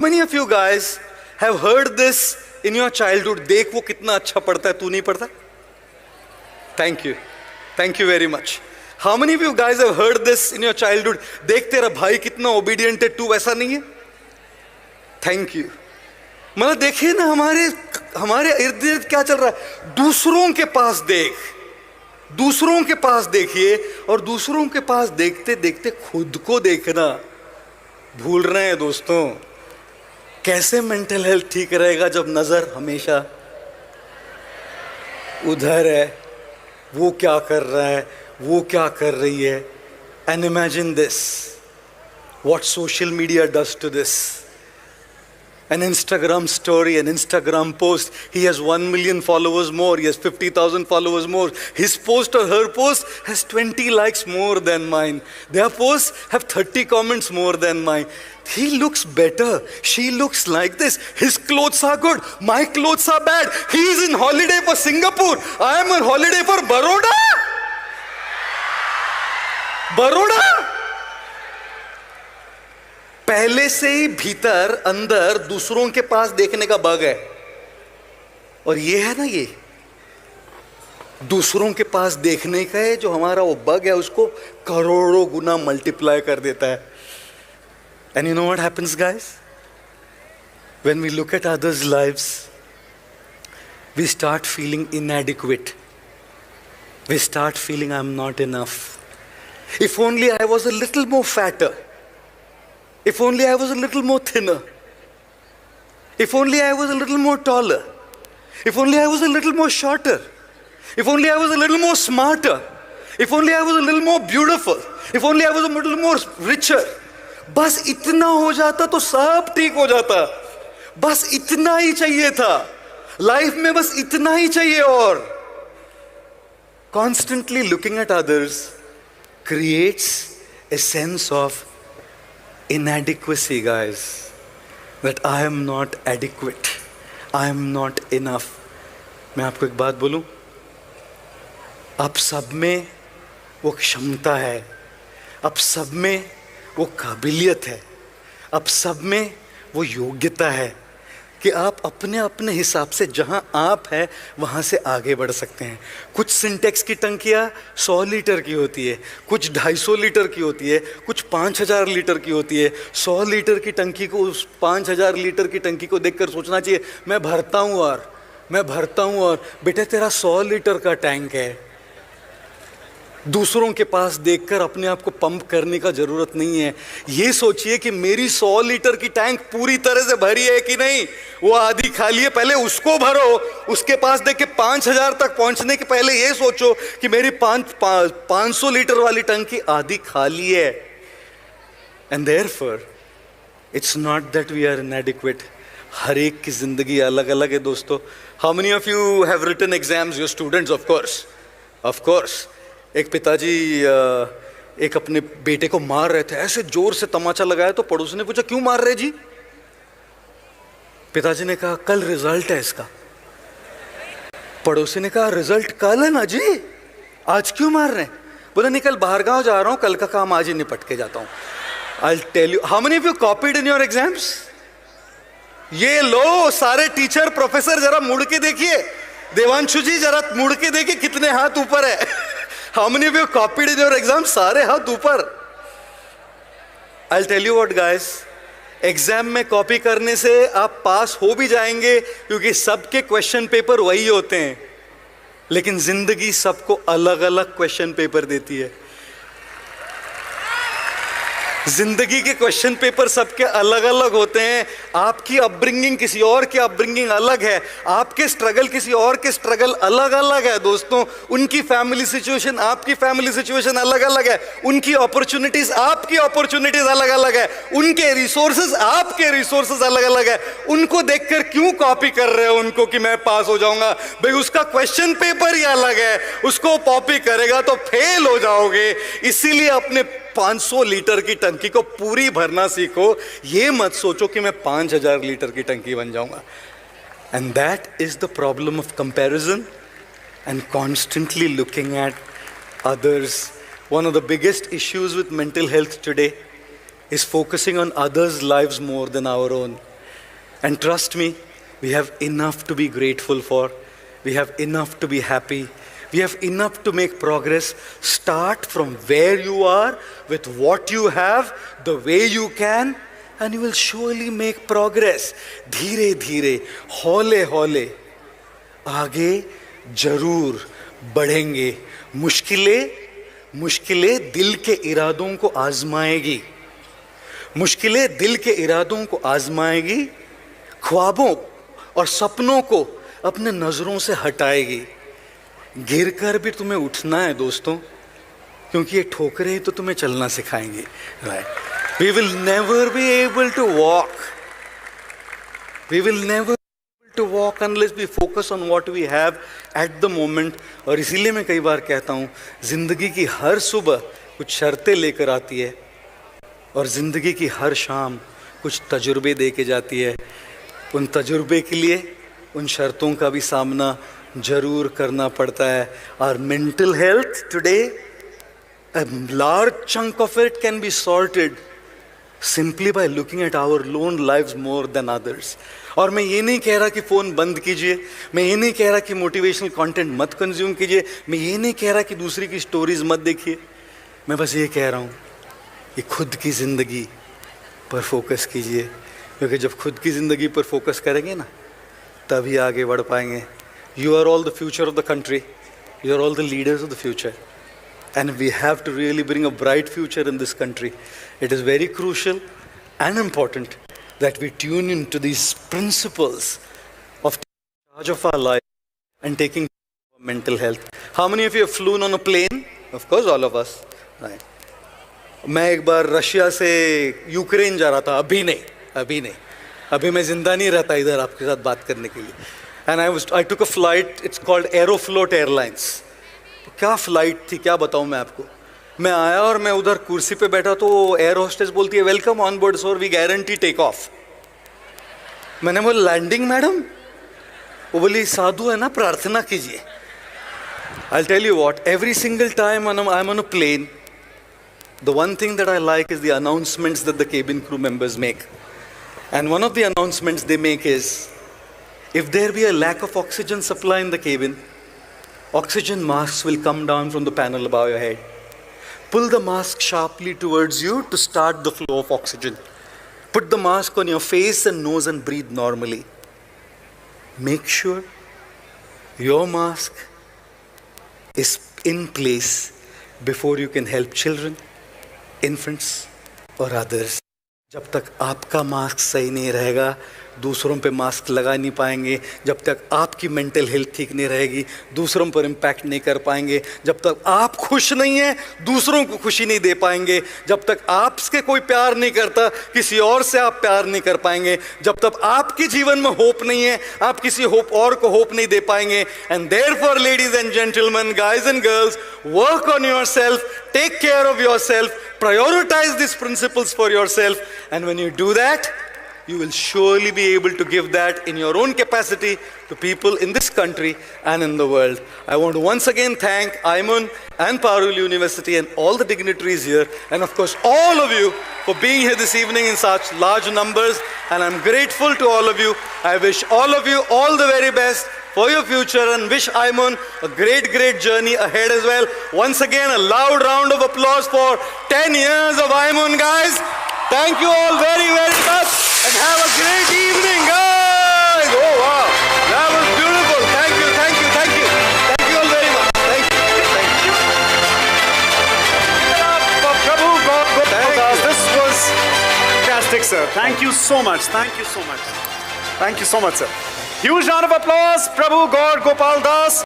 Many of you guys have heard this in your childhood. देख वो कितना अच्छा पढ़ता है, तू नहीं पढ़ता? Thank you very much. How many of you guys have heard this in your childhood? देख तेरा भाई कितना obedient है, तू वैसा नहीं है? Thank you. मतलब देखिए ना, हमारे इर्द गिर्द क्या चल रहा है। दूसरों के पास देखिए, और दूसरों के पास देखते देखते खुद को देखना भूल रहे हैं दोस्तों। कैसे मेंटल हेल्थ ठीक रहेगा जब नजर हमेशा उधर है, वो क्या कर रहा है, वो क्या कर रही है। And imagine this, what social media does to this. An Instagram story, an Instagram post. He has 1 million followers more. He has 50,000 followers more. His post or her post has 20 likes more than mine. Their posts have 30 comments more than mine. He looks better. She looks like this. His clothes are good. My clothes are bad. He is in holiday for Singapore. I am on holiday for Baroda. पहले से ही भीतर अंदर दूसरों के पास देखने का bug है। और ये है ना, ये दूसरों के पास देखने का है जो हमारा वो बग है, उसको करोड़ों गुना मल्टीप्लाई कर देता है। And you know what happens guys, when we look at others lives we start feeling inadequate, we start feeling I am not enough. If only I was a little more fatter, if only I was a little more thinner, if only I was a little more taller, if only I was a little more shorter, if only I was a little more smarter, if only I was a little more beautiful, if only I was a little more richer. बस इतना हो जाता तो सब ठीक हो जाता। बस इतना ही चाहिए था लाइफ में, बस इतना ही चाहिए। और constantly looking at others creates a sense of inadequacy, guys, that I am not adequate, I am not enough. मैं आपको एक बात बोलूं, आप सब में वो क्षमता है, आप सब में वो काबिलियत है, आप सब में वो योग्यता है कि आप अपने अपने हिसाब से जहां आप हैं वहां से आगे बढ़ सकते हैं। कुछ सिंटेक्स की टंकियां 100 लीटर की होती है, कुछ 250 लीटर की होती है, कुछ 5000 लीटर की होती है। 100 लीटर की टंकी को, उस 5000 लीटर की टंकी को देखकर सोचना चाहिए मैं भरता हूं। और बेटे तेरा 100 लीटर का टैंक है। दूसरों के पास देखकर अपने आप को पंप करने का जरूरत नहीं है। ये सोचिए कि मेरी 100 लीटर की टैंक पूरी तरह से भरी है कि नहीं, वो आधी खाली है, पहले उसको भरो। उसके पास देख के 5000 तक पहुंचने के पहले ये सोचो कि मेरी 500 लीटर वाली टंकी आधी खाली है। And therefore it's not that we are inadequate. हर एक की जिंदगी अलग अलग है दोस्तों। How many of you have written exams? Your students, of course. एक पिताजी एक अपने बेटे को मार रहे थे, ऐसे जोर से तमाचा लगाया तो पड़ोसी ने पूछा क्यों मार रहे जी? पिताजी ने कहा कल रिजल्ट है इसका। पड़ोसी ने कहा रिजल्ट कल है ना जी, आज क्यों मार रहे हैं? बोला नहीं, कल बाहर गांव जा रहा हूं, कल का काम आज ही निपट के जाता हूं। I'll tell you, how many of you copied in your exams? ये लो सारे टीचर प्रोफेसर जरा मुड़ के देखिए। देवांशु जी जरा मुड़ के देखिए कितने हाथ ऊपर है। How many of you copied in your exam? सारे हाथ ऊपर। I'll tell you what guys, exam में कॉपी करने से आप पास हो भी जाएंगे क्योंकि सबके क्वेश्चन पेपर वही होते हैं, लेकिन जिंदगी सबको अलग अलग क्वेश्चन पेपर देती है। जिंदगी के क्वेश्चन पेपर सबके अलग अलग होते हैं। आपकी अपब्रिंगिंग किसी और की अपब्रिंगिंग अलग है, आपके स्ट्रगल किसी और के स्ट्रगल अलग अलग है दोस्तों। उनकी फैमिली सिचुएशन आपकी फैमिली सिचुएशन अलग अलग है, उनकी अपॉर्चुनिटीज आपकी अपॉर्चुनिटीज अलग अलग है, उनके रिसोर्सेज आपके रिसोर्सेज अलग अलग है। उनको देखकर क्यों कॉपी कर रहे हो उनको कि मैं पास हो जाऊंगा? भाई उसका क्वेश्चन पेपर ही अलग है, उसको कॉपी करेगा तो फेल हो जाओगे। इसीलिए अपने 500 लीटर की टंकी को पूरी भरना सीखो। ये मत सोचो कि मैं 5000 लीटर की टंकी बन जाऊंगा। And that is the problem of comparison and constantly looking at others. One of the biggest issues with mental health today is focusing on others' lives more than our own. And trust me, we have enough to be grateful for. We have enough to be happy. We have enough to make progress. Start from where you are, with what you have, the way you can, and you will surely make progress. धीरे धीरे, हौले हौले, आगे जरूर बढ़ेंगे. मुश्किलें दिल के इरादों को आजमाएगी. मुश्किलें दिल के इरादों को आजमाएगी. ख्वाबों और सपनों को अपने नजरों से हटाएगी. गिरकर भी तुम्हें उठना है दोस्तों, क्योंकि ये ठोकरें ही तो तुम्हें चलना सिखाएंगे. We will never be able to walk. We will never be able to walk unless we focus on what we have at the moment. और इसीलिए मैं कई बार कहता हूँ, जिंदगी की हर सुबह कुछ शर्तें लेकर आती है और जिंदगी की हर शाम कुछ तजुर्बे दे के जाती है. उन तजुर्बे के लिए उन शर्तों का भी सामना जरूर करना पड़ता है. Our mental health today, a large chunk of it can be sorted simply by looking at our own lives more than others. और मैं ये नहीं कह रहा कि फ़ोन बंद कीजिए, मैं ये नहीं कह रहा कि मोटिवेशनल कंटेंट मत कंज्यूम कीजिए, मैं ये नहीं कह रहा कि दूसरी की स्टोरीज मत देखिए. मैं बस ये कह रहा हूँ कि खुद की ज़िंदगी पर फोकस कीजिए, क्योंकि जब खुद की ज़िंदगी पर फोकस करेंगे ना, तभी आगे बढ़ पाएंगे. You are all the future of the country. You are all the leaders of the future. And we have to really bring a bright future in this country. It is very crucial and important that we tune into these principles of taking charge of our life and taking care of our mental health. How many of you have flown on a plane? Of course, all of us. Right. मैं एक बार Russia से Ukraine जा रहा था. अभी मैं जिंदा नहीं रहता इधर आपके साथ बात करने के लिए. And I took a flight. It's called Aeroflot Airlines. क्या फ्लाइट थी, क्या बताऊँ मैं आपको. मैं आया और मैं उधर कुर्सी पे बैठा तो एयर होस्टेस बोलती है, welcome on board sir, we guarantee take off. मैंने बोला लैंडिंग मैडम. वो बोली साधु है ना, प्रार्थना कीजिए. I'll tell you what, every single time I'm on a plane, the one thing that I like is the announcements that the cabin crew members make. And one of the announcements they make is, if there be a lack of oxygen supply in the cabin, oxygen masks will come down from the panel above your head. Pull the mask sharply towards you to start the flow of oxygen. Put the mask on your face and nose and breathe normally. Make sure your mask is in place before you can help children, infants or others. जब तक आपका mask सही नहीं रहेगा, दूसरों पे mask लगा नहीं पाएंगे. जब तक आपकी मेंटल हेल्थ ठीक नहीं रहेगी, दूसरों पर इम्पैक्ट नहीं कर पाएंगे. जब तक आप खुश नहीं हैं, दूसरों को खुशी नहीं दे पाएंगे. जब तक आपसे कोई प्यार नहीं करता, किसी और से आप प्यार नहीं कर पाएंगे. जब तक आपके जीवन में होप नहीं है, आप किसी होप और को होप नहीं दे पाएंगे. And therefore ladies and gentleman, guys and girls, work on yourself, take care of yourself, prioritize these principles for yourself, and when you do that, you will surely be able to give that in your own capacity to people in this country and in the world. I want to once again thank Ayman and Parul University and all the dignitaries here, and of course all of you for being here this evening in such large numbers, and I'm grateful to all of you. I wish all of you all the very best for your future and wish Ayman a great journey ahead as well. Once again, a loud round of applause for 10 years of Ayman, guys. Thank you all very much and have a great evening, guys. Oh wow, that was beautiful. Thank you all very much. Thank you. For Prabhu God Gopal, this was fantastic, sir. Thank you so much. Thank you so much, sir. Huge round of applause, Prabhu God Gopal Das.